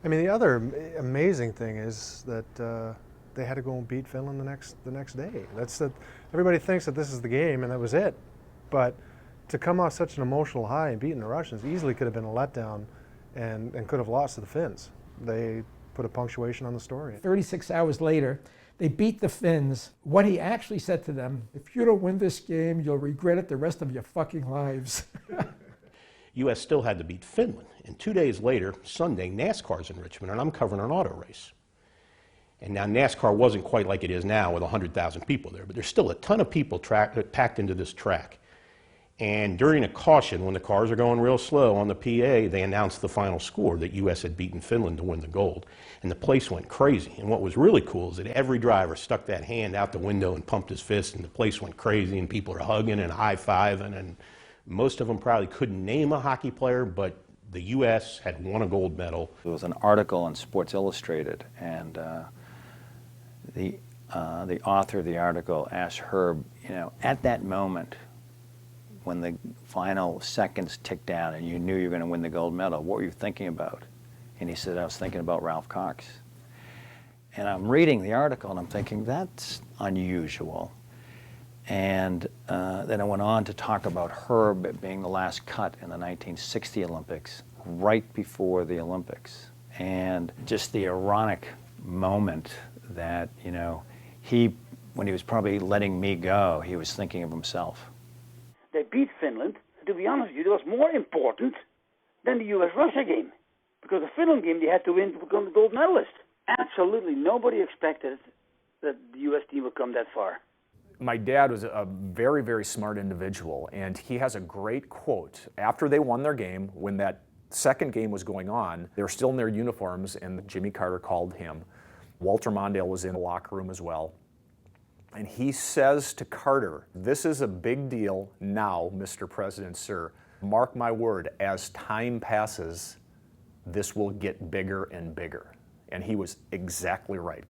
I mean, the other amazing thing is that they had to go and beat Finland the next day. That's that. Everybody thinks that this is the game and that was it, but to come off such an emotional high and beating the Russians easily could have been a letdown, and could have lost to the Finns. They put a punctuation on the story. 36 hours later, they beat the Finns. What he actually said to them, if you don't win this game, you'll regret it the rest of your fucking lives. U.S. still had to beat Finland. And 2 days later, Sunday, NASCAR's in Richmond, and I'm covering an auto race. And now NASCAR wasn't quite like it is now with 100,000 people there, but there's still a ton of people packed into this track. And during a caution, when the cars are going real slow on the PA, they announced the final score that U.S. had beaten Finland to win the gold. And the place went crazy. And what was really cool is that every driver stuck that hand out the window and pumped his fist, and the place went crazy, and people are hugging and high-fiving, and most of them probably couldn't name a hockey player, but the U.S. had won a gold medal. There was an article in Sports Illustrated, and the author of the article asked Herb, you know, at that moment, when the final seconds ticked down and you knew you were going to win the gold medal, what were you thinking about? And he said, I was thinking about Ralph Cox. And I'm reading the article and I'm thinking, that's unusual. And then I went on to talk about Herb being the last cut in the 1960 Olympics, right before the Olympics. And just the ironic moment that, you know, when he was probably letting me go, he was thinking of himself. They beat Finland. To be honest with you, it was more important than the U.S.-Russia game. Because the Finland game, they had to win to become the gold medalist. Absolutely nobody expected that the U.S. team would come that far. My dad was a very, very smart individual, and he has a great quote. After they won their game, when that second game was going on, they were still in their uniforms, and Jimmy Carter called him. Walter Mondale was in the locker room as well. And he says to Carter, this is a big deal now, Mr. President, sir. Mark my word, as time passes, this will get bigger and bigger. And he was exactly right.